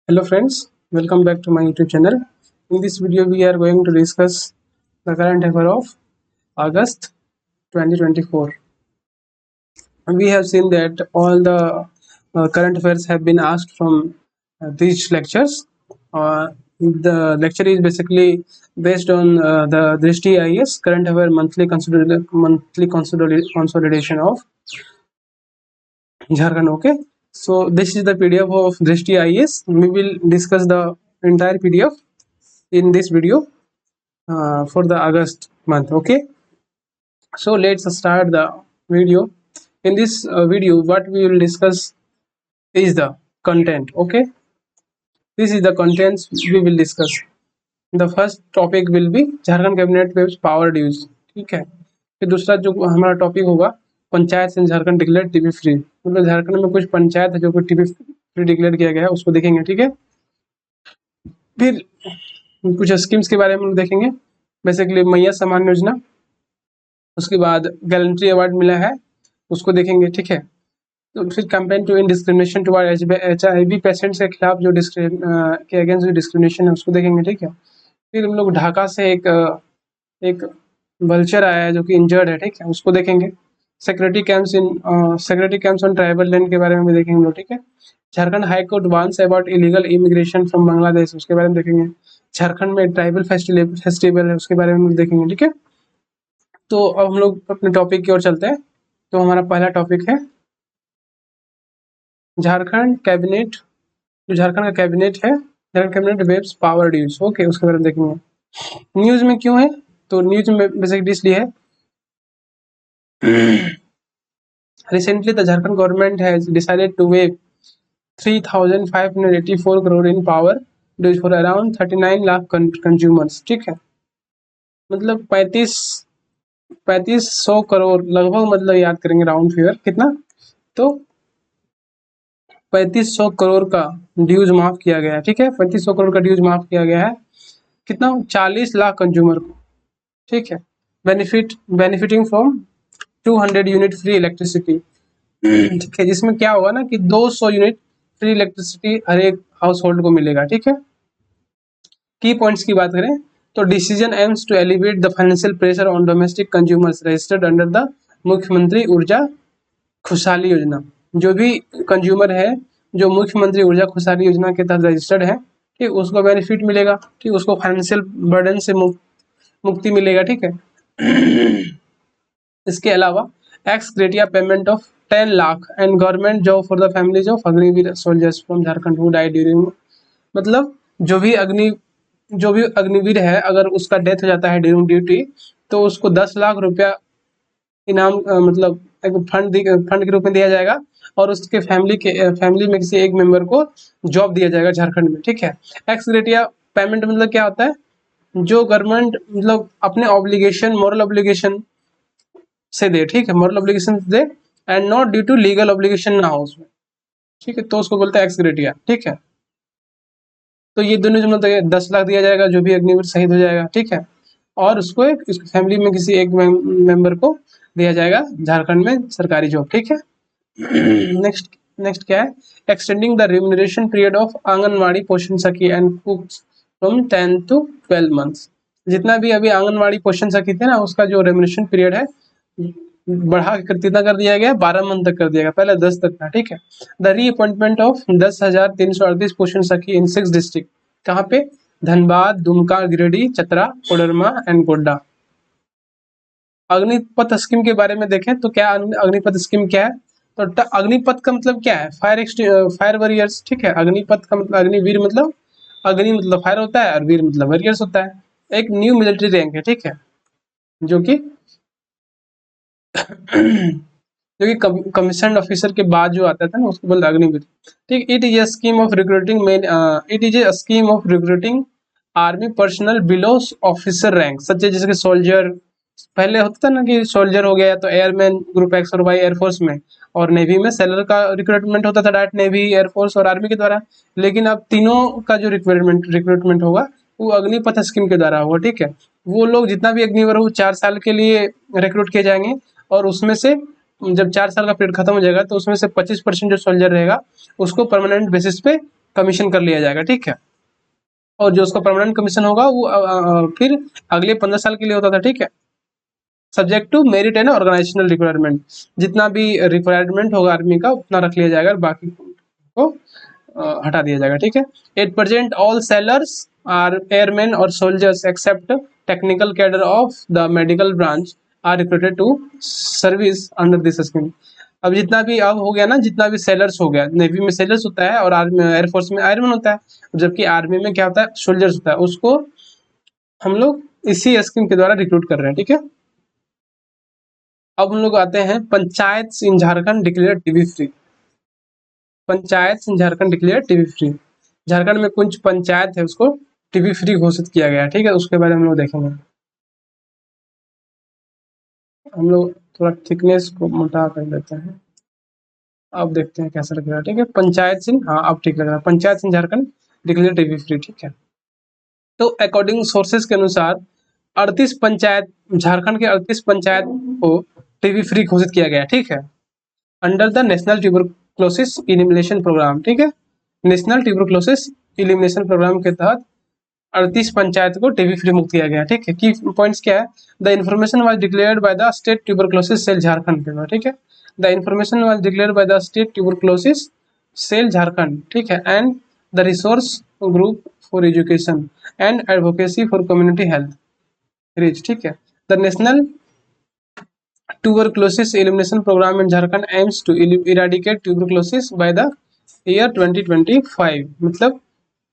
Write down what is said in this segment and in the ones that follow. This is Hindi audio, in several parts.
Hello friends, welcome back to my YouTube channel. In this video we are going to discuss the current affair of August 2024. We have seen that all the current affairs have been asked from these lectures. The lecture is basically based on the Drishti IAS current affair consolidation of Jharkhand. Okay, so this is the PDF of Drishti IAS. We will discuss the entire PDF in this video for the August month. Okay, so let's start the video. In this video what we will discuss is the content. Okay, this is the contents we will discuss. The first topic will be Jharkhand cabinet waives power dues. ठीक है, फिर दूसरा जो हमारा टॉपिक होगा पंचायत से झारखंड डिक्लेयर टीबी फ्री, मतलब झारखंड में कुछ पंचायत है जो कि टीबी फ्री डिक्लेयर किया गया है, उसको देखेंगे. ठीक है, फिर कुछ स्कीम्स के बारे में देखेंगे, बेसिकली मैया सम्मान योजना, उसके बाद गैलेंट्री अवार्ड मिला है उसको देखेंगे. ठीक है, तो फिर campaign to in discrimination toward HIV patients के खिलाफ जो के अगेंस्ट जो डिस्क्रिमिनेशन है उसको देखेंगे. ठीक है, फिर हम लोग ढाका से एक वल्चर आया है जो कि इंजर्ड है. ठीक है, उसको देखेंगे. Security camps on tribal land के बारे में भी देखेंगे लोग. ठीक है, Jharkhand high court warns about illegal immigration from Bangladesh, उसके बारे में देखेंगे. झारखंड में ट्राइबल फेस्टिवल है उसके बारे में देखेंगे. ठीक है, तो अब हम लोग अपने टॉपिक की ओर चलते हैं. तो हमारा पहला टॉपिक है झारखंड कैबिनेट. जो झारखंड का कैबिनेट है, Jharkhand cabinet waives power dues. Okay, उसके बारे में देखेंगे. न्यूज में क्यों है, तो न्यूज में बेसिकली इसलिए है recently the Jharkhand government has decided to waive 3,584 crore in power dues for around 39 lakh consumers. ठीक है, मतलब 3500 करोड़ लगभग, मतलब याद करेंगे राउंड फिगर कितना, तो 3500 करोड़ का ड्यूज माफ किया गया है. ठीक है, 3500 करोड़ का ड्यूज माफ किया गया है. कितना, 40 लाख कंज्यूमर को. ठीक है, benefiting from 200 unit free electricity. ठीक है, जिसमें क्या होगा ना कि 200 यूनिट फ्री इलेक्ट्रिसिटी हर एक हाउस होल्ड को मिलेगा. ठीक है, की पॉइंट्स की बात करें तो decision aims to elevate the financial pressure on domestic consumers registered under the Mukhyamantri Urja खुशहाली योजना. जो भी कंज्यूमर है जो मुख्यमंत्री ऊर्जा खुशहाली योजना के तहत रजिस्टर्ड है, ठीक, उसको बेनिफिट मिलेगा. ठीक, उसको फाइनेंशियल बर्डन से मुक्ति मिलेगा. ठीक है, इसके अलावा ex gratia payment of 10 lakh and government job for the families of Agniveer soldiers from Jharkhand who died during, मतलब जो भी अग्निवीर है अगर उसका डेथ हो जाता है ड्यूरिंग ड्यूटी, तो उसको 10 लाख रुपया इनाम, मतलब एक फंड के रूप में दिया जाएगा, और उसके फैमिली में किसी एक मेंबर को जॉब दिया जाएगा झारखंड में. ठीक है, एक्स ग्रेटिया पेमेंट मतलब क्या होता है, जो गवर्नमेंट मतलब अपने ऑब्लिगेशन, मॉरल ऑब्लिगेशन से दे. ठीक है, मॉरल ऑब्लिगेशन से they and not due to legal obligation ना हो उसमें. ठीक है, तो उसको बोलते हैं एक्स ग्रेटिया. ठीक है, तो ये दोनों जो मतलब 10 लाख दिया जाएगा जो भी अग्निवीर शहीद हो जाएगा. ठीक है, और उसको उसकी फैमिली में किसी एक मेंबर को दिया जाएगा झारखंड में सरकारी जॉब. ठीक है, नेक्स्ट क्या है, extending the remuneration period of anganwadi Poshan Sakhi and cooks from 10 to 12 months. जितना भी अभी आंगनवाड़ी पोषण सखी थे ना, उसका जो रेम्यूनरेशन पीरियड है बढ़ा के कितना कर दिया गया, 12 मंथ तक कर दिया गया, पहले 10 तक था. ठीक है, द री अपॉइंटमेंट ऑफ 10,338 पोषण सखी इन 6 डिस्ट्रिक्ट. कहाँ पे, धनबाद, दुमका, गिरिडीह, चतरा, कोडरमा एंड गोड्डा. अग्निपथ स्कीम के बारे में देखें तो क्या अग्निपथ स्कीम क्या है, तो अग्निपथ का मतलब क्या है, फायर वॉरियर्स. ठीक है, अग्निपथ का मतलब अग्निवीर, मतलब अग्नि मतलब फायर होता है और वीर मतलब वॉरियर्स होता है. एक न्यू मिलिट्री रैंक है. ठीक है, जो कि कमीशन ऑफिसर के बाद जो आता था ना उसको बोलते अग्निवीर. ठीक, it is a scheme of recruiting army personnel below officer rank, such है जैसे सोल्जर. पहले होता था ना कि सोल्जर हो गया तो एयरमैन ग्रुप एक्स और वाई एयरफोर्स में, और नेवी में सेलर का रिक्रूटमेंट होता था डायरेक्ट नेवी, एयरफोर्स और आर्मी के द्वारा. लेकिन अब तीनों का जो रिक्रूटमेंट होगा वो अग्निपथ स्कीम के द्वारा होगा. ठीक है, वो लोग जितना भी अग्निवीर हो 4 साल के लिए रिक्रूट किए जाएंगे, और उसमें से जब 4 साल का पीरियड खत्म हो जाएगा तो उसमें से 25% जो सोल्जर रहेगा उसको परमानेंट बेसिस पे कमीशन कर लिया जाएगा, ठीक है। और जो उसका परमानेंट कमीशन होगा वो फिर अगले 15 साल के लिए होता था, ठीक है। Subject to merit and organisational requirement, जितना भी रिक्वायरमेंट होगा आर्मी का उतना रख लिया जाएगा, बाकी को हटा दिया जाएगा, ठीक है। At present all sailors are airmen और soldiers except technical cadre of the medical branch are recruited to service under this scheme. अब जितना भी अब हो गया ना, जितना भी सेलर्स हो गया, नेवी में सेलर्स होता है और आर्मी एयरफोर्स में एयरमैन होता है, जबकि आर्मी में क्या होता है, सोल्जर्स होता है, उसको हम लोग इसी स्कीम के द्वारा रिक्रूट कर रहे हैं, ठीक है। अब हम लोग आते हैं panchayat in Jharkhand declare TB free. Panchayat in Jharkhand declare TB free, Jharkhand में कुछ पंचायत है उसको टीबी फ्री घोषित किया गया है, ठीक है। उसके बारे में हम लोग देखेंगे। हम लोग थोड़ा थिकनेस को मोटा कर देते हैं, अब देखते हैं कैसा लग रहा है, ठीक है। पंचायत सिंह, हाँ अब ठीक लग रहा है, panchayat Singh Jharkhand declare TB free, ठीक है। तो अकॉर्डिंग सोर्सेज के अनुसार 38 पंचायत, झारखंड के 38 पंचायत को टीबी फ्री घोषित किया गया, ठीक है, under the national tuberculosis elimination programme, ठीक है। नेशनल ट्यूबरक्लोसिस इलिमिनेशन प्रोग्राम के तहत 38 पंचायत को टीबी फ्री मुक्त किया गया, ठीक है। की पॉइंट्स क्या है, the information was declared by the state tuberculosis cell Jharkhand के, ठीक है। The information was declared by the state tuberculosis cell Jharkhand, ठीक है, and the resource group for education and advocacy for community health REACH, ठीक है। The national tuberculosis elimination program in Jharkhand aims to eradicate tuberculosis by the year 2025। मतलब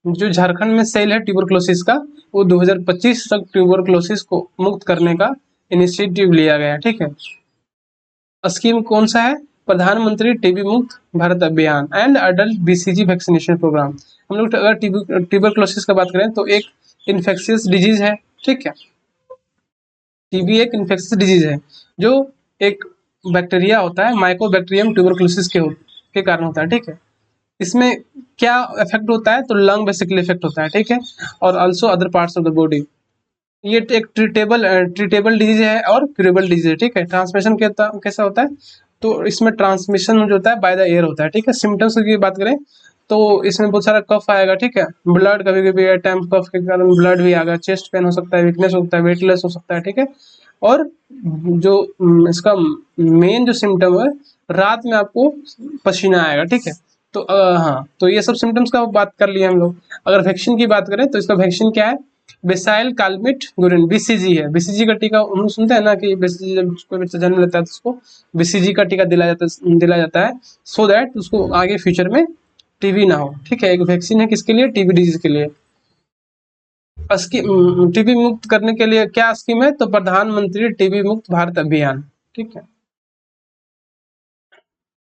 जो झारखंड में सेल है ट्यूबरक्लोसिस का, वो 2025 तक ट्यूबरक्लोसिस को मुक्त करने का इनिशिएटिव लिया गया, ठीक है। स्कीम कौन सा है, प्रधानमंत्री TB Mukt Bharat Abhiyan and adult BCG vaccination programme. हम लोग अगर ट्यूबरक्लोसिस का बात करें तो एक इन्फेक्शियस डिजीज है, ठीक है। टीबी एक इन्फेक्शियस डिजीज है जो एक बैक्टीरिया होता है, माइकोबैक्टीरियम ट्यूबरक्लोसिस के कारण होता है, ठीक है। इसमें क्या इफेक्ट होता है, तो लंग बेसिकली इफेक्ट होता है, ठीक है, और also other parts of the body. ये एक ट्रीटेबल डिजीज है और क्यूरेबल डिजीज है, ठीक है। ट्रांसमिशन कैसा होता है, तो इसमें ट्रांसमिशन जो होता है बाय द एयर होता है, ठीक है। सिम्टम्स की बात करें तो इसमें बहुत सारा कफ आएगा, ठीक है, ब्लड कभी कभी टाइम कफ के कारण ब्लड भी आएगा, चेस्ट पेन हो सकता है, वीकनेस हो सकता है, वेटलेस हो सकता है, ठीक है। और जो इसका मेन जो सिम्टम है, रात में आपको पसीना आएगा, ठीक है। तो हाँ, तो ये सब सिम्टम्स का बात कर लिए हम लोग। अगर वैक्सीन की बात करें तो इसका वैक्सीन क्या है, बेसाइल कालमिट गुरिन, बीसीजी है। बीसीजी का टीका हम सुनते हैं ना कि बीसीजी जब कोई बच्चा जन्म लेता है तो उसको बीसीजी का टीका दिलाया जाता है सो दैट उसको आगे फ्यूचर में टीबी ना हो, ठीक है। एक वैक्सीन है किसके लिए, टीबी डिजीज के लिए। टीबी मुक्त करने के लिए क्या स्कीम है, तो प्रधानमंत्री टीबी मुक्त भारत अभियान, ठीक है।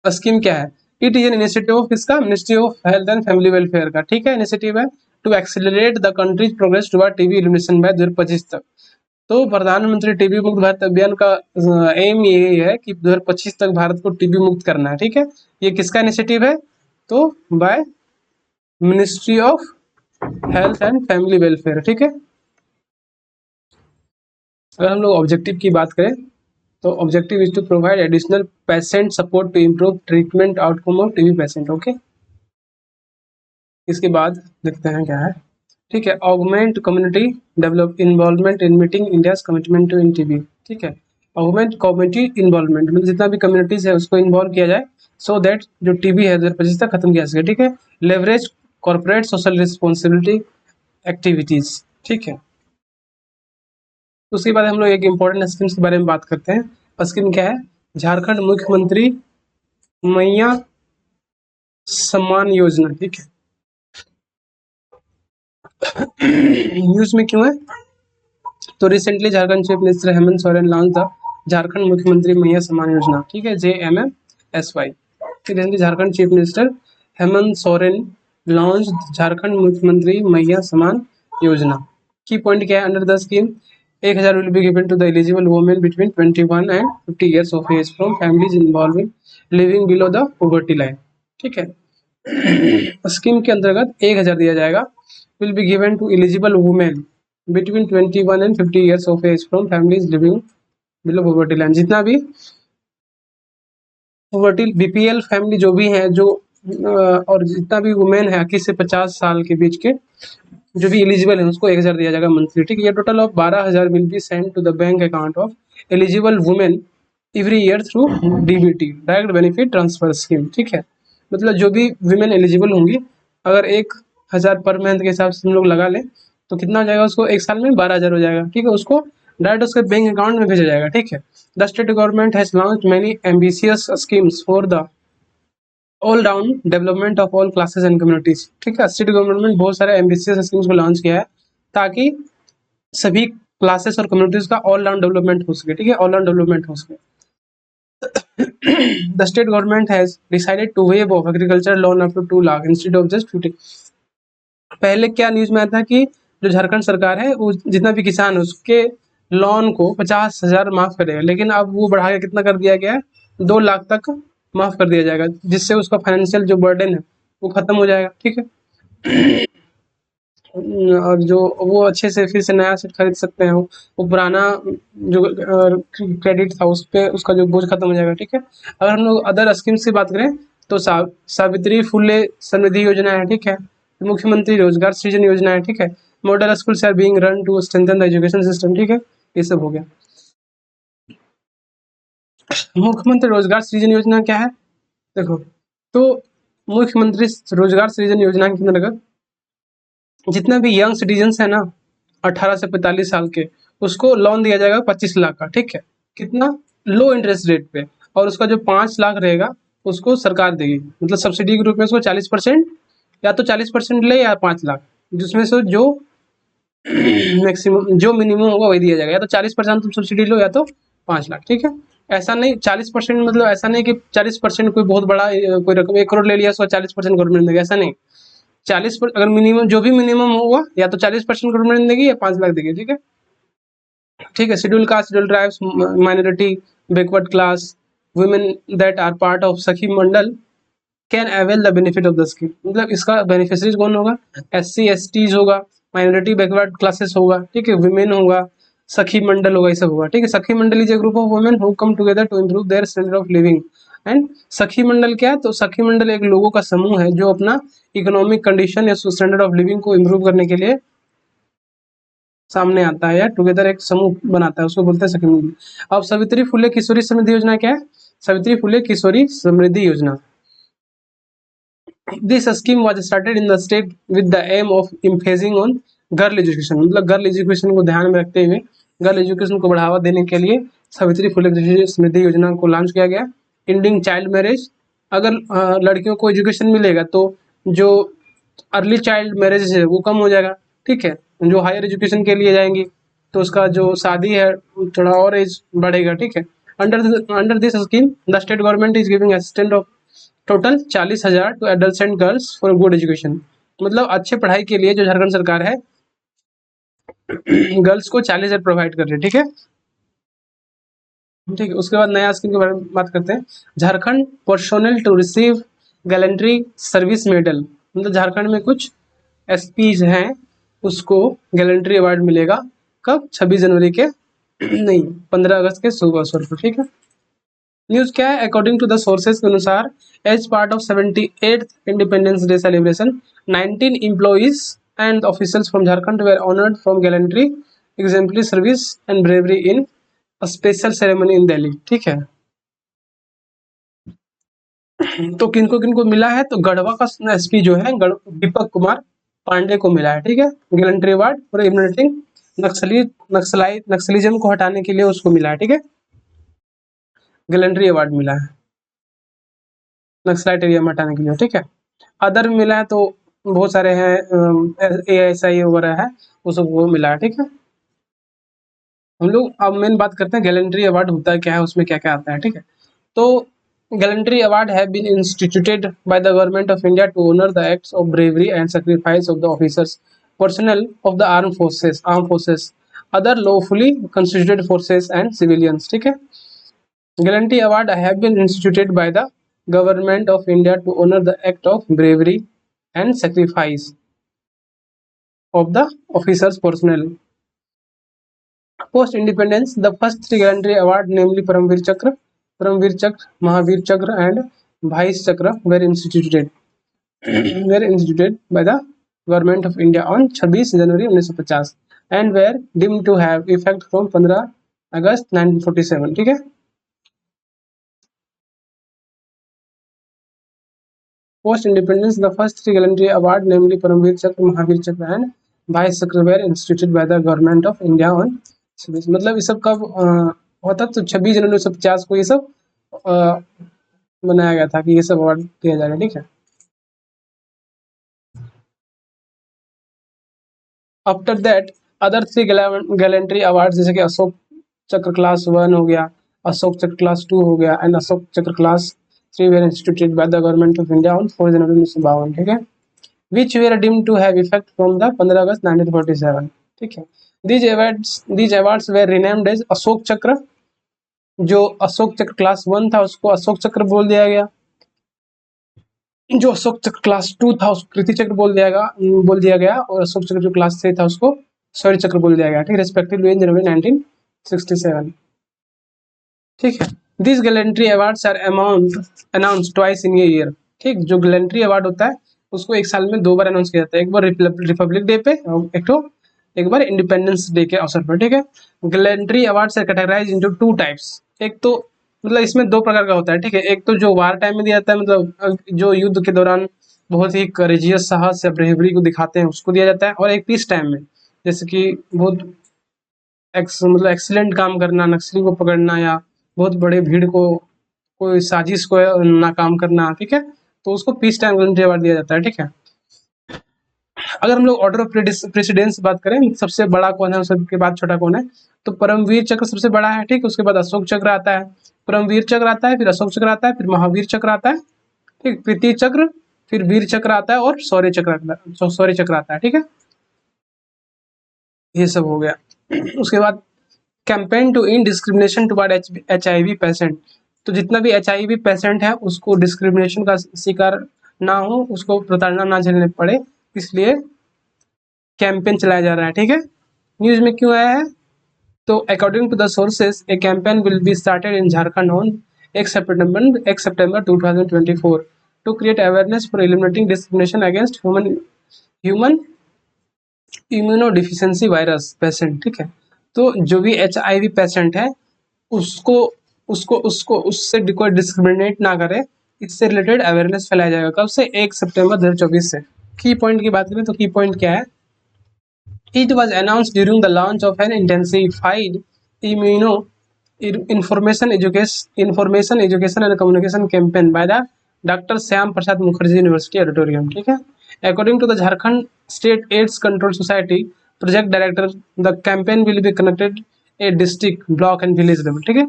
स्कीम क्या है, it is an initiative of किसका, ministry of health and family welfare का, ठीक है। इनिशिएटिव है to accelerate the country's progress toward TB elimination by 2025 तक। तो प्रधानमंत्री टीबी मुक्त भारत अभियान का एम यही है कि 2025 तक भारत को टीबी मुक्त करना है, ठीक है। ये किसका इनिशिएटिव है, तो by ministry of health and family welfare, ठीक है। अगर हम लोग ऑब्जेक्टिव की बात करें तो objective is to provide additional patient support to improve treatment outcome of TB patient, okay. इसके बाद देखते हैं क्या है, ठीक है। Augment community develop involvement in meeting India's commitment to in TB, ठीक है। ऑगमेंट कम्युनिटी इन्वॉल्वमेंट मतलब जितना भी कम्युनिटीज है उसको इन्वॉल्व किया जाए सो दैट जो टीबी है 2025 तक खत्म किया सके, ठीक है। Leverage corporate social responsibility activities, ठीक है। उसके बाद हम लोग एक इम्पोर्टेंट स्कीम्स के बारे में बात करते हैं। स्कीम क्या है, झारखंड मुख्यमंत्री मैया सम्मान योजना, ठीक है। न्यूज में क्यों है, तो recently Jharkhand chief minister Hemant Soren launch the Jharkhand मुख्यमंत्री मैया सम्मान योजना, ठीक है, JMMSY। Recently Jharkhand chief minister Hemant Soren launch Jharkhand मुख्यमंत्री मैया सम्मान योजना। की पॉइंट क्या है, under the scheme 1000 will be given to the eligible women between 21 and 50 years of age from families involving living below the poverty line, ठीक है। स्कीम के अंतर्गत 1000 दिया जाएगा, will be given to eligible women between 21 and 50 years of age from families living below poverty line। जितना भी poverty BPL फैमिली जो भी है, जो और जितना भी वुमेन है 21 से 50 साल के बीच के जो भी एलिजिबल है उसको 1000 दिया जाएगा मंथली, ठीक है। ये total of 12,000 will be send to the bank account of eligible women every year through DBT, direct benefit transfer scheme, ठीक है। मतलब जो भी वुमेन एलिजिबल होंगी, अगर 1,000 पर मंथ के हिसाब से हम लोग लगा लें तो कितना हो जाएगा, उसको एक साल में 12,000 हो जाएगा, ठीक है। उसको डायरेक्ट उसके बैंक अकाउंट में भेजा जाएगा, ठीक है। The state government has launched many ambitious schemes for the all round development of all classes and communities, ठीक है। स्टेट गवर्नमेंट बहुत सारे एम्बिशियस स्कीम्स को लॉन्च किया है ताकि सभी क्लासेस और कम्युनिटीज का ऑल राउंड डेवलपमेंट हो सके, ठीक है, ऑल राउंड डेवलपमेंट हो सके। The state government has decided to waive off agriculture loan up to 2 lakh instead of just 50। पहले क्या न्यूज में आया था कि जो झारखंड सरकार है वो जितना भी किसान है उसके लोन को 50,000 माफ करेगा, लेकिन अब वो बढ़ा के कितना कर दिया गया है, 2 लाख तक माफ कर दिया जाएगा, जिससे उसका फाइनेंशियल जो बर्डन है वो खत्म हो जाएगा, ठीक है। और जो वो अच्छे से फिर से नया सेट खरीद सकते हैं, वो पुराना जो क्रेडिट था उस पे उसका जो बोझ खत्म हो जाएगा, ठीक है। अगर हम लोग अदर स्कीम्स की बात करें तो सावित्री फुले समृद्धि योजना है, ठीक है। मुख्यमंत्री रोजगार सृजन योजना है, ठीक है। Model schools are being run to strengthen the education system, ठीक है। ये सब हो गया। मुख्यमंत्री रोजगार सृजन योजना क्या है, देखो तो मुख्यमंत्री रोजगार सृजन योजना के अंतर्गत जितना भी यंग सिटीजन्स है ना 18 से 45 साल के, उसको लोन दिया जाएगा 25 लाख का, ठीक है। कितना, लो इंटरेस्ट रेट पे, और उसका जो 5 लाख रहेगा उसको सरकार देगी, मतलब सब्सिडी के रूप में उसको 40%, या तो 40% ले या 5 लाख, जिसमें से जो मैक्सिमम जो मिनिमम होगा वही दिया जाएगा, या तो 40% तुम सब्सिडी लो या तो 5 लाख, ठीक है। ऐसा नहीं 40%, मतलब ऐसा नहीं कि 40% कोई बहुत बड़ा कोई रकम 1 करोड़ ले लिया उसको 40% गवर्नमेंट देगा, ऐसा नहीं। 40% अगर मिनिमम जो भी मिनिमम होगा या तो 40% गवर्नमेंट देगी या 5 लाख देगी, ठीक है। ठीक है। Schedule caste, schedule tribes, minority, backward class, women that are part of Sakhi Mandal can avail the benefit of the scheme, मतलब इसका बेनिफिशरीज कौन होगा, SC STs होगा, माइनॉरिटी बैकवर्ड क्लासेस होगा, ठीक है, वुमेन होगा, सखी मंडल होगा, ये सब होगा, ठीक है। Sakhi Mandal is a group of women who come together to improve their standard of living and Sakhi Mandal क्या है, तो सखी मंडल एक लोगों का समूह है जो अपना इकोनॉमिक कंडीशन या स्टैंडर्ड ऑफ लिविंग को इम्प्रूव करने के लिए सामने आता है या टुगेदर एक समूह बनाता है, उसको बोलते हैं सखी मंडल। अब सावित्री फुले किशोरी समृद्धि योजना क्या है, सावित्री फुले किशोरी समृद्धि योजना, this scheme was started in the state with the aim of emphasizing on girl education, मतलब गर्ल एजुकेशन को ध्यान में रखते हुए गर्ल एजुकेशन को बढ़ावा देने के लिए सावित्री फुले समृद्धि योजना को लॉन्च किया गया। इंडिंग चाइल्ड मैरिज, अगर लड़कियों को एजुकेशन मिलेगा तो जो अर्ली चाइल्ड मैरिज है वो कम हो जाएगा, ठीक है। जो हायर एजुकेशन के लिए जाएंगी तो उसका जो शादी है थोड़ा और एज बढ़ेगा, ठीक है। Under this scheme the state government is giving assistant of total 40,000 to adult and girls for good education, मतलब अच्छे पढ़ाई के लिए जो झारखंड सरकार है गर्ल्स को 40,000 प्रोवाइड कर रही है, ठीक है। ठीक है, उसके बाद नया स्कीम के बारे में बात करते हैं। Jharkhand personnel to receive gallantry service medal, मतलब झारखंड में कुछ SPs हैं उसको गैलेंट्री अवार्ड मिलेगा, कब, 26 जनवरी के नहीं 15 अगस्त के शुभ अवसर पर, ठीक है। न्यूज क्या है, अकॉर्डिंग टू द सोर्सेज के अनुसार as part of 78th independence day celebration 19 employees and officers from Jharkhand were honoured from gallantry exemplary service and bravery in special ceremony in Delhi, ठीक है। तो किनको किनको मिला है, तो गढ़वा का SP जो है दीपक कुमार पांडे को मिला है, ठीक है, gallantry award for implementing Naxalism को हटाने के लिए उसको मिला है, ठीक है, गैलेंट्री अवार्ड मिला है नक्सलाइट एरिया में हटाने के लिए, ठीक है। अदर मिला है तो बहुत सारे हैं, ASI वगैरह है वो सब वो मिला है, ठीक है। हम लोग अब मेन बात करते हैं गैलेंट्री अवार्ड होता है क्या है, उसमें क्या क्या आता है, ठीक है। तो gallantry award have been instituted by the government of India to honour the acts of bravery and sacrifice of the officers personnel of the arm forces other lawfully constituted forces and civilians, ठीक है। Gallantry Award have been instituted by the Government of India to honor the act of bravery and sacrifice of the officers' personnel. Post independence, the first three gallantry award, namely Paramveer Chakra, Mahavir Chakra, and Vice Chakra were instituted by the Government of India on 26 January 1950 and were deemed to have effect from 15 August 1947. ठीक है. Post independence, the first three gallantry award, namely Paramveer Chakra, Mahavir Chakra and Vice Chakra, were instituted by the Government of India on 26. मतलब ये सब कब होता, तो 26 जनवरी 1950 को ये सब बनाया गया था कि ये सब अवार्ड दिया जाएगा. ठीक है. After that other three gallantry award जैसे कि अशोक चक्र क्लास 1 हो गया, अशोक चक्र क्लास 2 हो गया and Ashok Chakra class 3 were instituted by the government of India on 4 January 1952. ठीक है. Which were deemed to have effect from the 15 August 1947. ठीक है. These awards were renamed as Ashok Chakra. जो अशोक चक्र क्लास 1 था उसको अशोक चक्र बोल दिया गया, जो अशोक चक्र क्लास 2 था उसको कीर्ति चक्र बोल दिया गया और अशोक चक्र जो क्लास 3 था उसको शौर्य चक्र बोल दिया गया. ठीक, रेस्पेक्टिवली इन जनवरी 1967. ठीक है. This gallantry awards are announced twice in a year. ठीक, जो गैलेंट्री अवार्ड होता है उसको एक साल में 2 बार अनाउंस किया जाता है, एक बार रिपब्लिक डे पे और एक बार इंडिपेंडेंस डे के अवसर पर. ठीक है. Gallantry awards are categorised into 2 types. एक तो मतलब इसमें 2 प्रकार का होता है. ठीक है. एक तो जो वार टाइम में दिया जाता है, मतलब जो युद्ध के दौरान बहुत ही करेजियस साहस या ब्रेवरी को दिखाते हैं उसको दिया जाता है, और एक पीस टाइम में जैसे कि बहुत मतलब एक्सीलेंट काम करना, नक्सली को पकड़ना या बहुत बड़े भीड़ को कोई साजिश को नाकाम करना. ठीक है. तो उसको पीस टाइम गैलेंट्री अवार्ड दिया जाता है. ठीक है. अगर हम लोग ऑर्डर ऑफ प्रेसिडेंस बात करें, सबसे बड़ा कौन है उसके बाद छोटा कौन है, तो परमवीर चक्र सबसे बड़ा है. ठीक, उसके बाद अशोक चक्र आता है, परमवीर चक्र आता है, फिर अशोक चक्र आता है, फिर महावीर चक्र आता है. ठीक, प्रीति चक्र, फिर वीर चक्र आता है और शौर्य चक्र आता है. ठीक है. ये सब हो गया. उसके बाद campaign to in discrimination toward HIV patient. तो जितना भी HIV पेशेंट है उसको डिस्क्रिमिनेशन का शिकार ना हो, उसको प्रताड़ना ना झेलने पड़े, इसलिए कैंपेन चलाया जा रहा है. ठीक है. न्यूज में क्यों आया है, तो according to the sources a campaign will be started in Jharkhand on 1 September 2024 to create awareness for eliminating discrimination against human immunodeficiency virus patient. ठीक है. तो जो भी HIV पेशेंट है उसको उसको उसको उससे कोई डिस्क्रिमिनेट ना करे, इससे रिलेटेड अवेयरनेस फैलाया जाएगा. कब से, 1 सितंबर 2024 से. की पॉइंट की बात करें तो की पॉइंट क्या है, it was announced during the launch of an intensified information education and communication campaign by the Dr. Syam Prasad Mukherjee University Auditorium. ठीक है. According to the Jharkhand State AIDS Control Society project director, the campaign will be conducted at district, block and village level. ठीक है.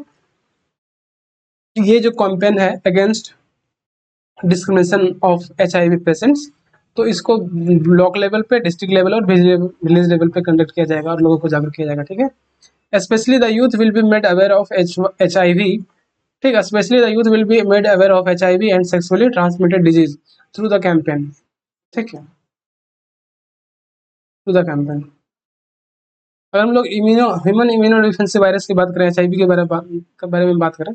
ये जो कैंपेन है against discrimination of HIV patients, तो इसको ब्लॉक लेवल पे, डिस्ट्रिक्ट लेवल और विलेज लेवल पे कंडक्ट किया जाएगा और लोगों को जागरूक किया जाएगा. ठीक है. Specially the youth will be made aware of HIV. ठीक, specially the youth will be made aware of HIV and sexually transmitted disease through the campaign. ठीक है. Through the campaign. अगर हम लोग ह्यूमन इम्यूनोडिफिशियंसी वायरस की बात करें, HIV के बारे में बात करें,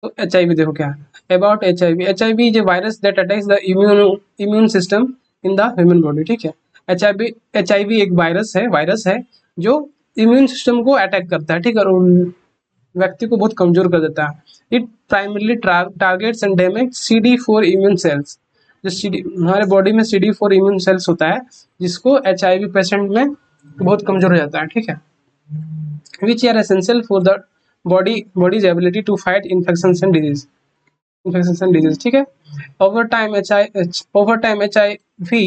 तो HIV देखो क्या है. About HIV is a virus that attacks the immune system in the human body. ठीक है. HIV एक वायरस है जो इम्यून सिस्टम को अटैक करता है. ठीक है. और व्यक्ति को बहुत कमजोर कर देता है. It primarily targets and damage CD4 immune sales. जो हमारे बॉडी में CD4 इम्यून सेल्स होता है जिसको HIV पेशेंट में बहुत कमजोर हो जाता है. ठीक है. Which are essential for the body's ability to fight infections and disease. ठीक है. Over time HIV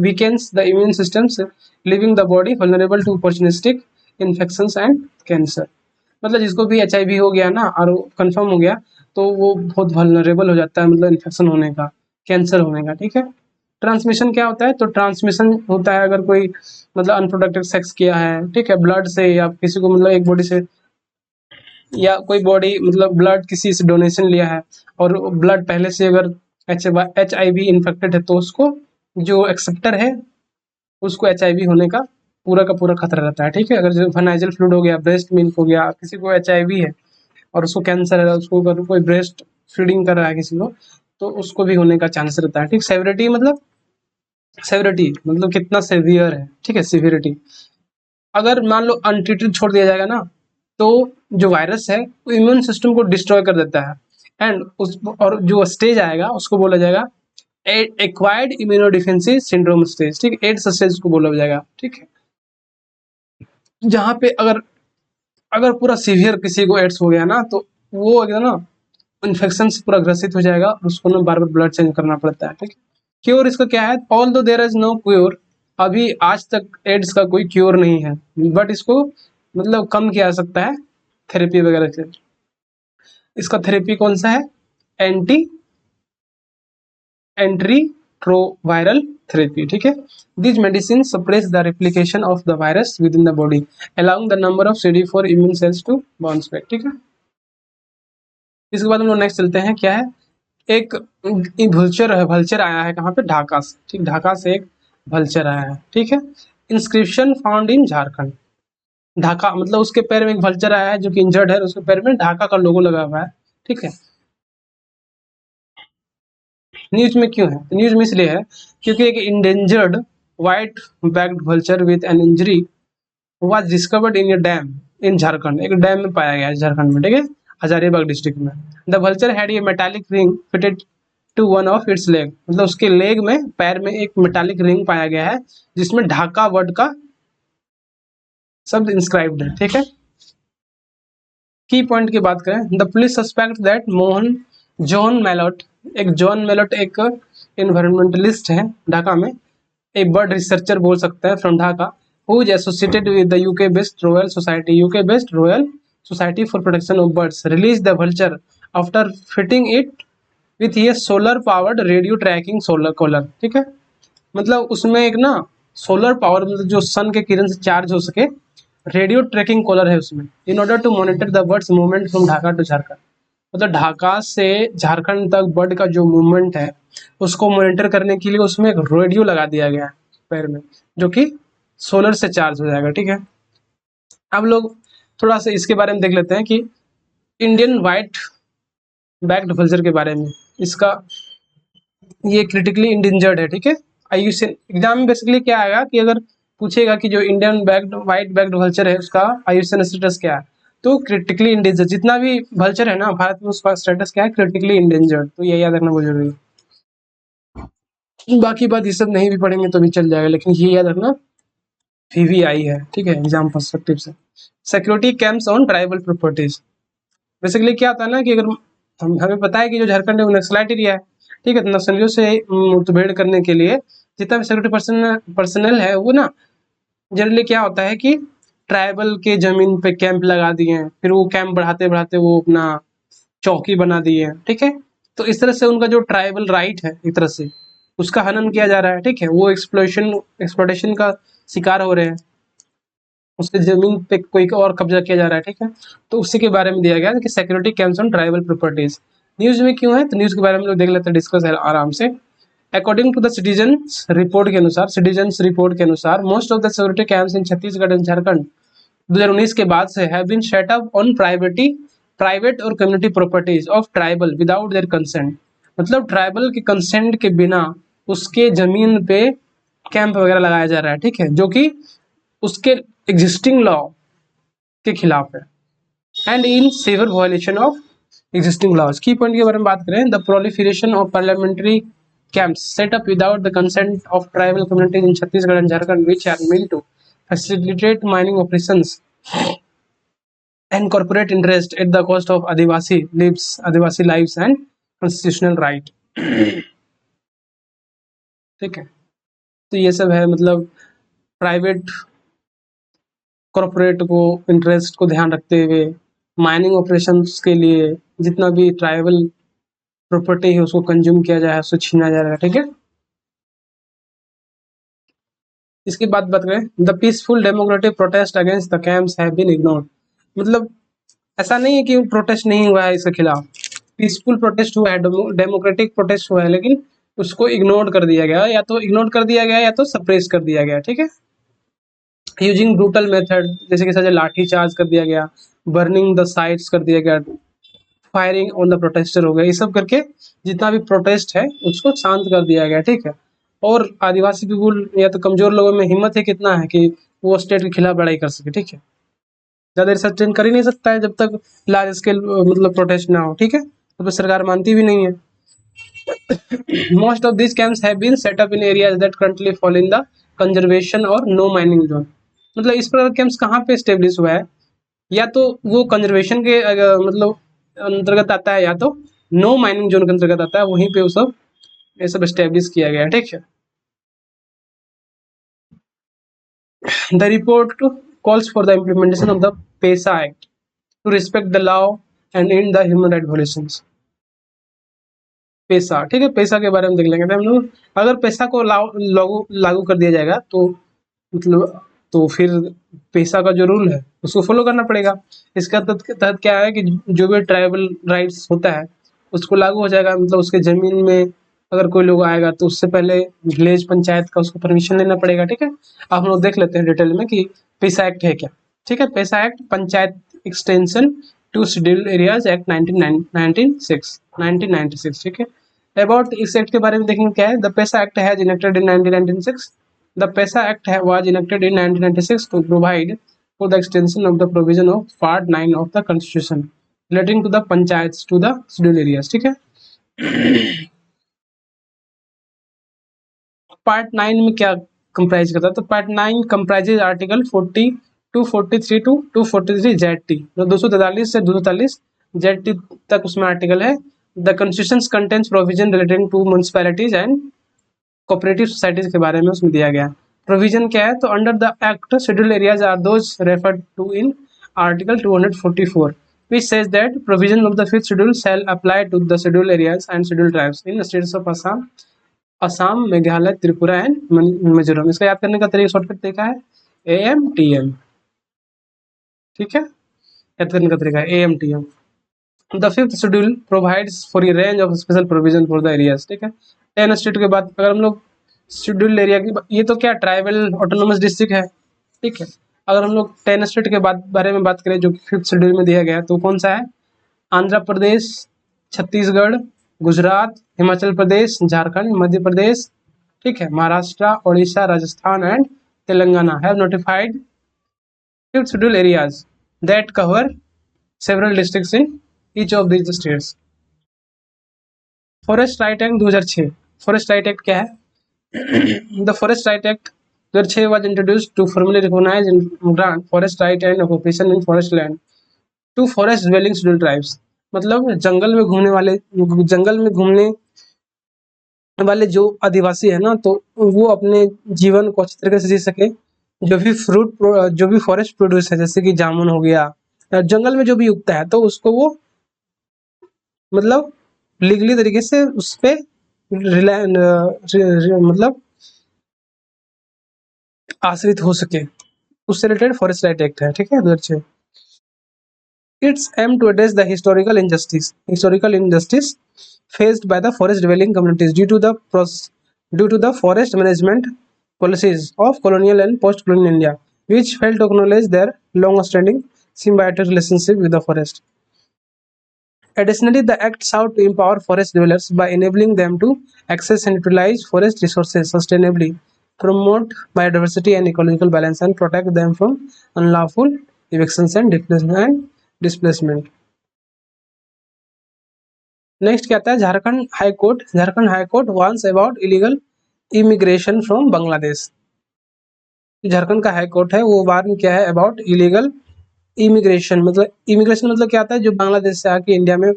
weakens the immune systems, leaving the body vulnerable to opportunistic infections and cancer. मतलब जिसको भी HIV हो गया ना और कंफर्म हो गया तो वो बहुत वल्नरेबल हो जाता है, मतलब इन्फेक्शन होने का, कैंसर होने का. ठीक है. ट्रांसमिशन क्या होता है, तो ट्रांसमिशन होता है अगर कोई मतलब अनप्रोटेक्टेड सेक्स किया है, ठीक है, ब्लड से या किसी को मतलब एक बॉडी से या कोई बॉडी मतलब ब्लड किसी से डोनेशन लिया है और ब्लड पहले से अगर HIV इन्फेक्टेड है तो उसको जो एक्सेप्टर है उसको HIV होने का पूरा खतरा रहता है. ठीक है. अगर वनाइजल फ्लूइड हो गया, ब्रेस्ट मिल्क हो गया, किसी को HIV है और उसको कैंसर है, उसको अगर कोई ब्रेस्ट फीडिंग कर रहा है किसी को, तो उसको भी होने का चांस रहता है। ठीक, सेवरिटी मतलब कितना सेवियर है, ठीक है, सिवियरिटी। अगर मान लो अनट्रीटेड छोड़ दिया जाएगा ना, तो जो वायरस है वो इम्यून सिस्टम को डिस्ट्रॉय कर देता है, एंड उस और जो स्टेज आएगा उसको बोला जाएगा एक्वायर्ड इम्यूनोडिफेंसी सिंड्रोम स्टेज, ठीक है, एड्स स्टेज को बोला जाएगा। ठीक है, जहाँ पे अगर अगर पूरा सीवियर किसी को एड्स हो गया ना, तो वो एकदम ना इन्फेक्शन से पूरा ग्रसित हो जाएगा, उसको ना बार बार ब्लड चेंज करना पड़ता है। ठीक है, क्योर इसका क्या है, ऑल दो देयर इज नो क्योर, अभी आज तक एड्स का कोई क्योर नहीं है, बट इसको मतलब कम किया जा सकता है थेरेपी वगैरह से। इसका थेरेपी कौन सा है, एंटी एंट्रीट्रोवायरल थेरेपी। ठीक है, this medicine suppress the replication of the virus within the body allowing the number of CD4 immune cells to bounce back. ठीक है, इसके बाद हम लोग नेक्स्ट चलते हैं, क्या है, एक वल्चर आया है कहाँ पे, ढाका से। ठीक, ढाका से एक वल्चर आया है। ठीक है, inscription found in Jharkhand. Dhaka मतलब उसके पैर में एक वल्चर आया है जो कि इंजर्ड है, उसके पैर में ढाका का लोगो लगा हुआ है। ठीक है, न्यूज में क्यों है, तो न्यूज में इसलिए है क्योंकि एक endangered white backed vulture with an injury was discovered in a dam in Jharkhand. एक डैम में पाया गया है झारखंड में। ठीक है, हजारीबाग डिस्ट्रिक्ट में। The vulture had a metallic ring fitted to one of its leg, मतलब उसके लेग में, पैर में एक मेटालिक रिंग पाया गया है जिसमें ढाका वर्ड का शब्द इंस्क्राइब्ड है। ठीक है, की पॉइंट की बात करें, the police suspect that John Mellot, एक जॉन मेलोट एक इन्वायरमेंटलिस्ट है ढाका में, एक बर्ड रिसर्चर बोल सकते हैं from Dhaka, who is associated with the UK based royal society for protection of birds, release the vulture after fitting it with ये solar powered radio tracking solar collar. ठीक है, मतलब उसमें एक ना सोलर पावर, मतलब जो सन के किरण से चार्ज हो सके, रेडियो ट्रैकिंग कॉलर है उसमें, in order to monitor the bird's movement from Dhaka to Jharkhand. मतलब ढाका से झारखंड तक बर्ड का जो मूवमेंट है उसको मॉनिटर करने के लिए उसमें एक रेडियो लगा दिया गया है पैर में, जो कि सोलर से चार्ज हो जाएगा। ठीक है, अब लोग थोड़ा सा इसके बारे में देख लेते हैं कि इंडियन व्हाइट बैक्ड वल्चर के बारे में। इसका ये क्रिटिकली इंडेंजर्ड है। ठीक है, आईयूसीएन एग्जाम में बेसिकली क्या आएगा कि अगर पूछेगा कि जो Indian backed white backed vulture है उसका आईयूसीएन स्टेटस क्या है, तो क्रिटिकली इंडेंजर्ड। जितना भी वल्चर है ना भारत में उसका स्टेटस क्या है, क्रिटिकली इंडेंजर्ड, तो ये याद रखना बहुत जरूरी है। बाकी बात ये सब नहीं भी पढ़ेंगे तो भी चल जाएगा, लेकिन ये याद रखना VVI है। ठीक है, एग्जाम पर्सपेक्टिव से। Security camps on tribal properties, basically क्या होता है ना कि अगर हमें पता है कि जो झारखंड है वो नक्सलाइट एरिया है। ठीक है, तो नक्सलियों से मुठभेड़ करने के लिए जितना भी सिक्योरिटी पर्सनल है वो ना जनरली क्या होता है कि ट्राइबल के जमीन पे कैंप लगा दिए हैं, फिर वो कैंप बढ़ाते बढ़ाते वो अपना चौकी बना दिए हैं। ठीक है, तो इस तरह से उनका जो ट्राइबल राइट है एक तरह से उसका हनन किया जा रहा है। ठीक है, वो एक्सप्लोइटेशन का शिकार हो रहे हैं, उसके जमीन पे कोई और कब्जा किया जा रहा है। ठीक है, तो उसी के बारे में दिया गया कि security camps on tribal properties. News में क्यों है, तो न्यूज के बारे में लोग देख लेते हैं, डिस्कस है आराम से। According to the citizens report के अनुसार most of the security camps in Chhattisgarh and Jharkhand 2019 के बाद से have been set up on private और community properties of tribal without their consent, मतलब ट्राइबल के कंसेंट के बिना उसके जमीन पे कैंप वगैरह लगाया जा रहा है। ठीक है, जो कि उसके एग्जिस्टिंग लॉ के खिलाफ है and in severe violation of existing laws. की पॉइंट के बारे में बात करें, the proliferation of parliamentary camps set up without the consent of tribal communities in Chhattisgarh and Jharkhand which are meant to facilitate mining operations and corporate interest at the cost of Adivasi lives and constitutional right। ठीक है, तो ये सब है, मतलब प्राइवेट कॉर्पोरेट को इंटरेस्ट को ध्यान रखते हुए माइनिंग ऑपरेशंस के लिए जितना भी ट्राइबल प्रॉपर्टी है उसको कंज्यूम किया जाए, उसको छीना जा रहा है। ठीक है, इसके बाद बात करें, the peaceful democratic protest against the camps have been ignored, मतलब ऐसा नहीं है कि प्रोटेस्ट नहीं हुआ है इसके खिलाफ, पीसफुल प्रोटेस्ट हुआ है, डेमोक्रेटिक प्रोटेस्ट हुआ है, लेकिन उसको इग्नोर कर दिया गया, या तो इग्नोर कर दिया गया या तो सप्रेस कर दिया गया। ठीक है, यूजिंग ब्रूटल मेथड, जैसे कि सजा लाठी चार्ज कर दिया गया, बर्निंग द साइट्स कर दिया गया, फायरिंग ऑन द प्रोटेस्टर हो गया, ये सब करके जितना भी प्रोटेस्ट है उसको शांत कर दिया गया, ठीक है। और आदिवासी पीपुल या तो कमजोर लोगों में हिम्मत है कितना है कि वो स्टेट के खिलाफ लड़ाई कर सके, ठीक है। ज्यादा रिसर्च कर ही नहीं सकता है जब तक लार्ज स्केल मतलब प्रोटेस्ट ना हो, ठीक है, तो सरकार मानती भी नहीं है। Most of these camps have been set up in areas that currently fall in the conservation or no mining zone। मतलब इस प्रकार कैंप्स कहाँ पे स्टेब्लिश हुआ है, या तो वो कंजर्वेशन के मतलब अंतर्गत आता है, या तो नो माइनिंग जोन के अंतर्गत आता है, वहीं पे वो सब ये सब स्टेब्लिश किया गया है, ठीक है। The report calls for the implementation of the PESA Act to respect the law and end the human rights violations। पैसा, ठीक है, पैसा के बारे में देख लेंगे हम लोग। अगर पैसा को लागू लागू कर दिया जाएगा तो मतलब तो फिर पैसा का जो रूल है उसको फॉलो करना पड़ेगा। इसका तहत क्या है कि जो भी ट्राइबल राइट्स होता है उसको लागू हो जाएगा, मतलब उसके जमीन में अगर कोई लोग आएगा तो उससे पहले विलेज पंचायत का उसको परमिशन लेना पड़ेगा, ठीक है। अब हम लोग देख लेते हैं डिटेल में कि पैसा एक्ट है क्या, ठीक है। PESA act panchayat extension to scheduled areas act 1996, ठीक है। अबाउट इस एक्ट के बारे में देखेंगे क्या है। द पैसा act has enacted in 1996। The PESA Act was enacted in 1996 to provide for the extension of the provision of Part 9 of the Constitution relating to the panchayats to the scheduled areas, ठीक है। पार्ट 9 में क्या कंप्राइज करता है, तो part 9 comprises article 40 243 to 243 ZT, 243 से 243 ZT तक उसमें आर्टिकल है। The constitution contains provision relating to municipalities and cooperative societies के बारे में उसमें दिया गया। प्रोविजन क्या है, तो under the act scheduled areas are those referred to in article 244 which says that provision of the fifth schedule shall apply to the scheduled areas and scheduled tribes in the states of Assam, Meghalaya, Tripura and Mizoram. इसका याद करने का तरीका शॉर्टकट तरीका है AMTM, ठीक है, याद करने का तरीका है AMTM। The fifth schedule provides for a range of special provision for the areas, ठीक है। 10 स्टेट के बाद अगर हम लोग शेड्यूल्ड एरिया की, ये तो क्या ट्राइबल ऑटोनोमस डिस्ट्रिक्ट है, ठीक है। अगर हम लोग 10 स्टेट के बारे में बात करें जो कि फिफ्थ शेड्यूल में दिया गया है, तो कौन सा है, आंध्र प्रदेश, छत्तीसगढ़, गुजरात, हिमाचल प्रदेश, झारखंड, मध्य प्रदेश, ठीक है, Maharashtra, Orissa, Rajasthan and Telangana have notified fifth schedule areas that cover several districts in each of these states. Forest right act 2006। Forest right act क्या है, The Forest Right Act 2006 was introduced to formally recognize and grant forest right and occupation in forest land to forest dwelling scheduled tribes। मतलब जंगल में घूमने वाले जो आदिवासी है ना, तो वो अपने जीवन को अच्छी तरीके से जी सके। जो भी फॉरेस्ट प्रोड्यूस है, जैसे कि जामुन हो गया, जंगल में जो भी उगता है, तो उसको वो मतलब लीगली तरीके से उस पे मतलब आश्रित हो सके, उससे रिलेटेड फॉरेस्ट राइट एक्ट है, ठीक है, 2006। It's aim to address the historical injustice faced by the forest dwelling communities due to the forest management policies of colonial and post-colonial India, which failed to acknowledge their long-standing symbiotic relationship with the forest. Additionally, the act sought to empower forest dwellers by enabling them to access and utilize forest resources sustainably, promote biodiversity and ecological balance, and protect them from unlawful evictions and displacement. Next क्या आता है, झारखंड हाई कोर्ट वांस about illegal immigration from Bangladesh. Jharkhand का हाई कोर्ट है वो वार्न में क्या है, अबाउट इलीगल इमिग्रेशन मतलब क्या आता है, जो बांग्लादेश से आके इंडिया में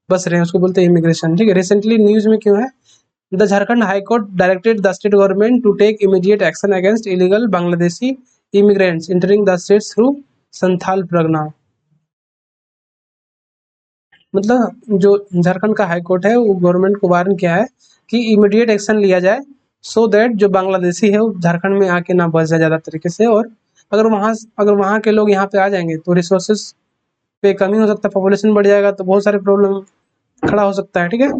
बस रहे हैं उसको बोलते हैं इमिग्रेशन, ठीक है। रिसेंटली न्यूज में क्यों है, the Jharkhand high court directed the state government to take immediate action against illegal Bangladeshi immigrants entering the states through Santhal Pargana. मतलब जो झारखंड का हाई कोर्ट है वो गवर्नमेंट को वार्न किया है कि इमीडिएट एक्शन लिया जाए, सो दैट जो बांग्लादेशी है वो झारखंड में आके ना बस जाए ज़्यादा तरीके से, और अगर वहाँ के लोग यहाँ पे आ जाएंगे तो रिसोर्सेज पे कमी हो सकता है, पॉपुलेशन बढ़ जाएगा तो बहुत सारे प्रॉब्लम खड़ा हो सकता है, ठीक है।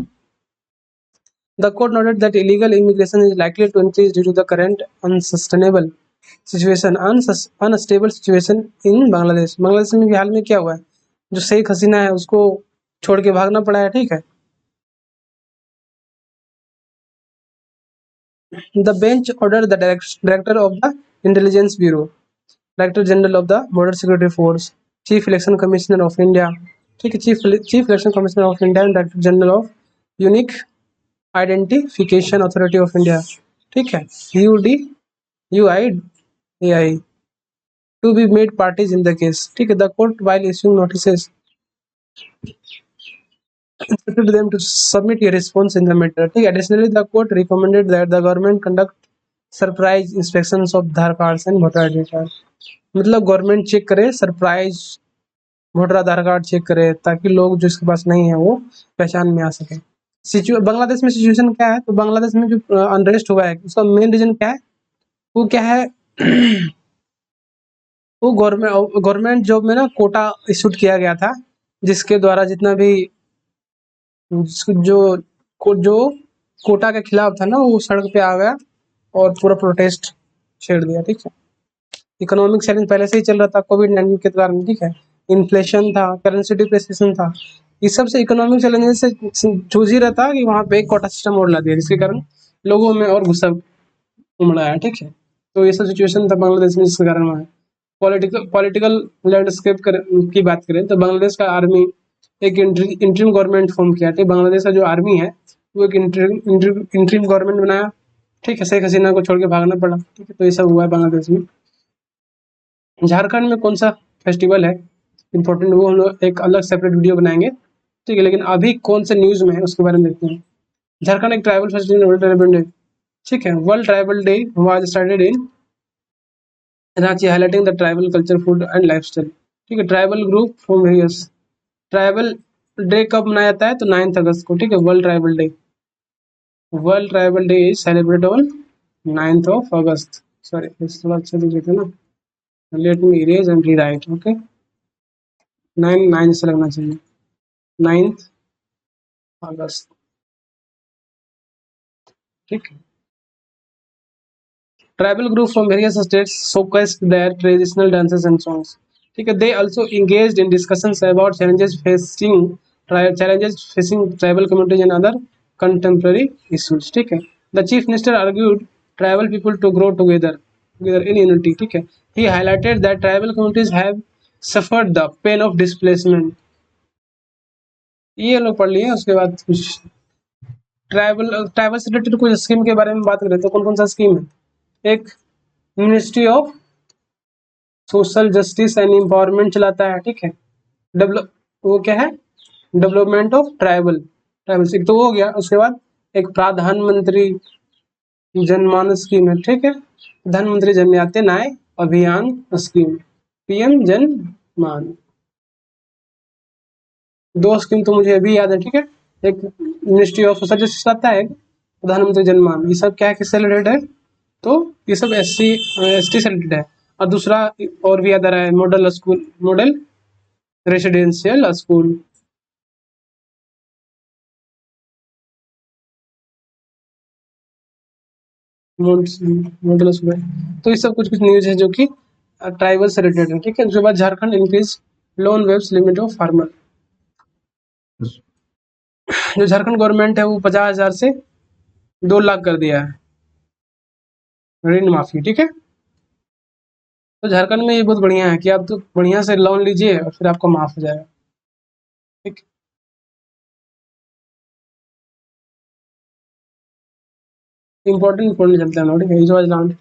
The court noted that illegal immigration is likely to increase due to the current unstable situation in Bangladesh. Bangladesh में भी हाल में क्या हुआ है, जो शेख हसीना है उसको छोड़ के भागना पड़ा है, ठीक है। The bench order the director of the intelligence bureau, director general of the border security force, chief election commissioner of India, ठीक है, chief election commissioner of India and director general of unique identification authority of India, ठीक है, UIDAI, to be made parties in the case, ठीक है। The court while issuing notices instructed them to submit a response in the matter, ठीक है। Additionally, the court recommended that the government conduct surprise inspections of Aadhaar card and voter ID card, मतलब गवर्नमेंट चेक करे, सरप्राइज वोटर आधार कार्ड चेक करे, ताकि लोग जो इसके पास नहीं है वो पहचान में आ सके। बांग्लादेश में सिचुएशन क्या है, तो बांग्लादेश में जो अनरेस्ट हुआ है उसका मेन रीजन क्या है, वो क्या है वो गवर्नमेंट जॉब में ना कोटा इशूड किया गया था, जिसके द्वारा जितना भी जो कोटा के खिलाफ था ना, वो सड़क पे आ गया और पूरा प्रोटेस्ट छेड़ दिया, ठीक है। इकोनॉमिक चैलेंज पहले से ही चल रहा था कोविड-19 के कारण, ठीक है। इन्फ्लेशन था, करेंसी डिप्रिसिएशन था, इस सब से इकोनॉमिक चैलेंजेस से जूझ ही रहा था कि वहाँ पे एक कोटा सिस्टम और ला दिया, जिसके कारण लोगों में और गुस्सा उमड़ा है, ठीक है। तो ये सब सिचुएशन था बांग्लादेश में, जिसके कारण वहाँ पॉलिटिकल लैंडस्केप की बात करें तो बांग्लादेश का आर्मी एक इंटरिम गवर्नमेंट फॉर्म किया, ठीक। बांग्लादेश का जो आर्मी है वो एक इंटरिम गवर्नमेंट बनाया, ठीक है। शेख हसीना को छोड़ के भागना पड़ा, ठीक है। तो ये सब हुआ है बांग्लादेश में। झारखंड में कौन सा फेस्टिवल है इम्पोर्टेंट, वो हम लोग एक अलग सेपरेट वीडियो बनाएंगे, ठीक है। लेकिन अभी कौन से न्यूज में है उसके बारे में देखते हैं। झारखंड एक tribal festival, world tribal day, ठीक है। World tribal day was started in Ranchi, highlighting the tribal culture, food and lifestyle, ठीक है। Tribal group from various, tribal day कब मनाया जाता है, तो 9 अगस्त को, ठीक है। World tribal day is celebrated on 9 August, sorry थोड़ा अच्छा दिख रहा है ना, let me erase and rewrite, okay. 9 से लगना चाहिए, 9 अगस्त, ठीक है। Tribal group from various states showcased their traditional dances and songs, ठीक है। They also engaged in discussions about challenges facing tribal communities and other contemporary issues, ठीक है। The chief minister argued tribal people to grow together in unity, ठीक है। He highlighted that tribal communities have suffered the pain of displacement, ये लोग पढ़ लिए। उसके बाद कुछ ट्राइबल से रिलेटेड कुछ स्कीम के बारे में बात करें तो कौन कौन सा स्कीम है, एक ministry of social justice and empowerment चलाता है, ठीक है। डेवलप वो क्या है, डेवलपमेंट ऑफ ट्राइबल तो हो गया। उसके बाद एक प्रधानमंत्री जनमान स्कीम है, ठीक है। प्रधानमंत्री जनजातीय न्याय अभियान स्कीम, PM जनमान, दो स्कीम तो मुझे अभी याद है, ठीक है। एक मिनिस्ट्री ऑफ सोशल जस्टिस आता है, प्रधानमंत्री जनमान, ये सब क्या है, किससे रिलेटेड है, तो ये सब ST से रिलेटेड है। और दूसरा और भी याद आ रहा है, model residential school, model school. तो ये सब कुछ न्यूज है जो कि ट्राइबल से रिलेटेड है, ठीक है। उसके बाद Jharkhand increase loan waives limit of farmer, जो झारखंड गवर्नमेंट है वो 50,000 से 2 लाख कर दिया है ऋण माफी, ठीक है। तो झारखंड में ये बहुत बढ़िया है कि आप तो बढ़िया से लोन लीजिए और फिर आपको माफ हो जाएगा, ठीक। इंपॉर्टेंट चलता है note,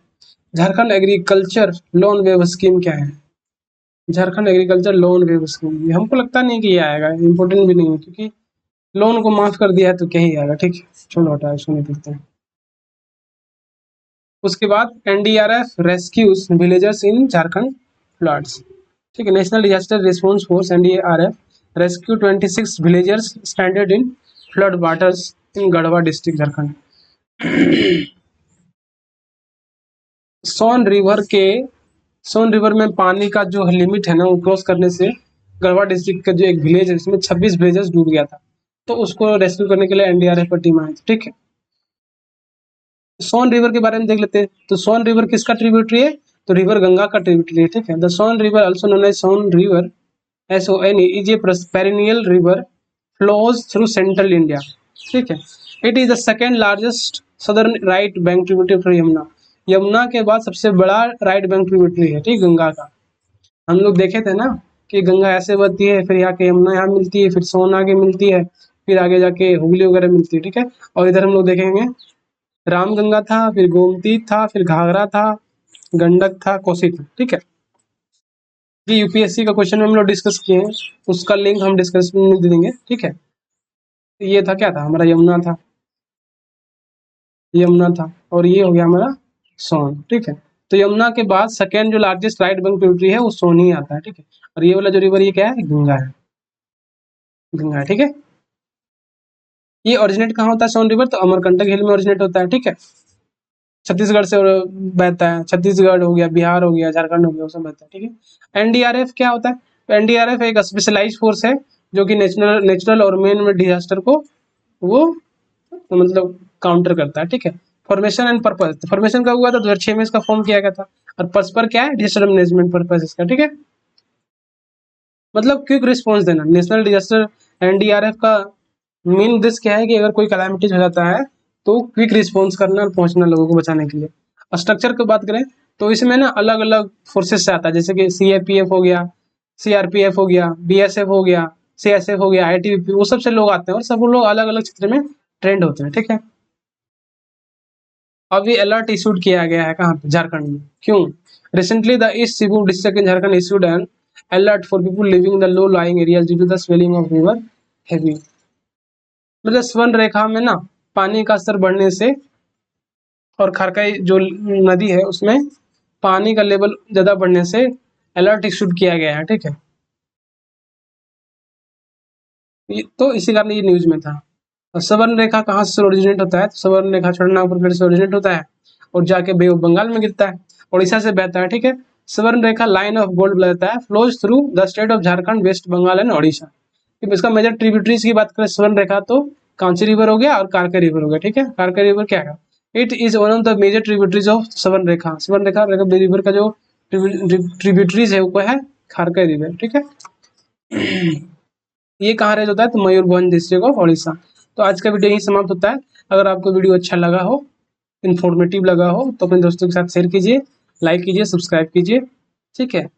Jharkhand agriculture loan wave scheme क्या है, Jharkhand agriculture loan wave scheme, हमको लगता नहीं कि ये आएगा, इंपॉर्टेंट भी नहीं है, क्योंकि लोन को माफ कर दिया है तो क्या ही आएगा, ठीक है। छोड़ो हटा, इसको नहीं देखते हैं। उसके बाद NDRF rescues villagers in Jharkhand floods, ठीक है। National disaster response force NDRF rescue 26 villagers stranded in flood waters in Garhwa district Jharkhand. Son river में पानी का जो लिमिट है ना, वो क्रॉस करने से गढ़वा डिस्ट्रिक्ट का जो एक विलेज है इसमें 26 विलेजर्स डूब गया था, तो उसको रेस्क्यू करने के लिए NDRF की टीम आई थी, ठीक है। सोन रिवर के बारे में देख लेते हैं। तो सोन रिवर किसका ट्रिब्यूटरी है, तो रिवर गंगा का ट्रिब्यूटरी है, ठीक है। The Son river also known as Son river SONE is a perennial river flows through central India, ठीक है। It is the second largest southern right bank tributary for Yamuna. Yamuna के बाद सबसे बड़ा राइट बैंक ट्रिब्यूटरी है, ठीक, गंगा का। हम लोग देखे थे ना कि गंगा ऐसे बहती है, फिर यहाँ के यमुना यहाँ मिलती है, फिर सोन आगे मिलती है, फिर आगे जाके हुगली वगैरह मिलती है, ठीक है। और इधर हम लोग देखेंगे रामगंगा था, फिर गोमती था, फिर घाघरा था, गंडक था, कोसी था, ठीक है। ये यूपीएससी का क्वेश्चन हम लोग डिस्कस किए हैं, उसका लिंक हम डिस्कशन में दे देंगे, ठीक है। ये था, क्या था हमारा, यमुना था, यमुना था, और ये हो गया हमारा सोन, ठीक है। तो यमुना के बाद सेकेंड जो लार्जेस्ट राइट बैंक ट्रिब्यूटरी है वो सोन ही आता है, ठीक है। और ये वाला जो रिवर ये क्या है, गंगा है, गंगा है, ठीक है। ये ओरिजिनेट कहाँ होता है सोन रिवर, तो अमरकंटक हिल में ओरिजिनेट होता है, ठीक है। छत्तीसगढ़ से बहता है, छत्तीसगढ़ हो गया, बिहार हो गया, झारखंड हो गया, उसमें बहता है, ठीक है। एनडीआरएफ क्या होता है, तो एनडीआरएफ एक स्पेशलाइज फोर्स है जो कि नेचुरल और मैन मेड डिजास्टर को वो मतलब काउंटर करता है, ठीक है। फॉर्मेशन एंड पर्पस, फॉर्मेशन का हुआ था 2006 में इसका फॉर्म किया गया था, और पर्पस पर क्या है, डिजास्टर मैनेजमेंट पर्पस इसका, ठीक है। मतलब क्विक रिस्पॉन्स देना, नेशनल डिजास्टर एनडीआरएफ का मेन उद्देश्य क्या है कि अगर कोई कैलामिटीज हो जाता है तो क्विक रिस्पॉन्स करना और पहुंचना लोगों को बचाने के लिए। स्ट्रक्चर की बात करें तो इसमें ना अलग अलग फोर्सेस से आता है, जैसे कि सीएपीएफ हो गया, सीआरपीएफ हो गया, बीएसएफ हो गया, सीएसएफ हो गया, आईटीबीपी, वो सबसे लोग आते हैं और सब लोग अलग अलग क्षेत्र में ट्रेंड होते हैं, ठीक है। अब ये अलर्ट इशूड किया गया है कहाँ पे, झारखंड में, क्यों, recently the east Singhbhum district in Jharkhand issued an alert for people living in the low lying areas due to the swelling of river heavy. मतलब स्वर्ण रेखा में ना पानी का स्तर बढ़ने से और खरकई जो नदी है उसमें पानी का लेवल ज्यादा बढ़ने से अलर्ट इशूड किया गया है, ठीक है। तो इसी कारण ये न्यूज में था। और सवर्ण रेखा कहाँ से ओरिजिनेट होता है, तो सवर्ण रेखा छोटानागपुर प्लेट से ओरिजिनेट होता है और जाके बे ऑफ बंगाल में गिरता है, उड़ीसा से बहता है, ठीक है। सवर्ण रेखा लाइन ऑफ गोल्ड बताता है, flows through the state of Jharkhand, West Bengal and Odisha. इसका मेजर ट्रिब्यूटरीज की बात करें सवर्ण रेखा तो कांची रिवर हो गया और कारका रिवर हो गया, ठीक है। कारका रिवर क्या है, it is one of the major tributaries of Swarnarekha. सवर्ण रेखा रिवर का जो ट्रिब्यूटरीज है वो है खारका रिवर, ठीक है। ये कहाँ रेज होता है, तो मयूरभंज डिस्ट्रिक्ट ऑफ उड़ीसा। तो आज का वीडियो यही समाप्त होता है। अगर आपको वीडियो अच्छा लगा हो, इन्फॉर्मेटिव लगा हो, तो अपने दोस्तों के साथ शेयर कीजिए, लाइक कीजिए, सब्सक्राइब कीजिए, ठीक है।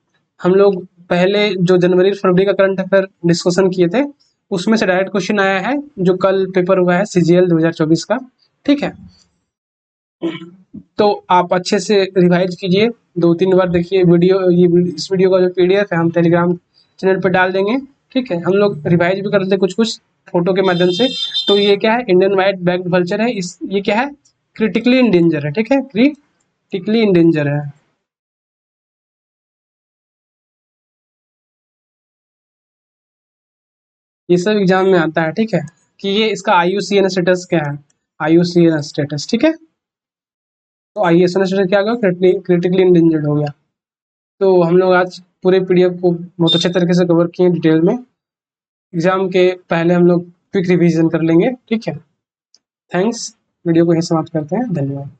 हम लोग पहले जो जनवरी फरवरी का करंट अफेयर डिस्कशन किए थे उसमें से डायरेक्ट क्वेश्चन आया है जो कल पेपर हुआ है सीजीएल 2024 का, ठीक है। तो आप अच्छे से रिवाइज कीजिए, 2-3 बार देखिए वीडियो। इस वीडियो का जो पीडीएफ है हम टेलीग्राम चैनल पर डाल देंगे, ठीक है। हम लोग रिवाइज भी कर लेते कुछ कुछ फोटो के माध्यम से। तो ये क्या है, इंडियन वाइट बैक्ड वल्चर है, इस ये क्या है, क्रिटिकली इंडेंजर है, ठीक है, क्रिटिकली इंडेंजर है। ये सब एग्जाम में आता है, ठीक है, कि ये इसका आईयूसीएन स्टेटस क्या है, आईयूसीएन स्टेटस, ठीक है। तो आईयूसीएन स्टेटस क्या होगा, क्रिटिकली इंडेंजर्ड हो गया। तो हम लोग आज पूरे पीडीएफ को बहुत अच्छे तरीके से कवर किए डिटेल में। एग्जाम के पहले हम लोग क्विक रिवीजन कर लेंगे, ठीक है। थैंक्स, वीडियो को यहीं समाप्त करते हैं, धन्यवाद।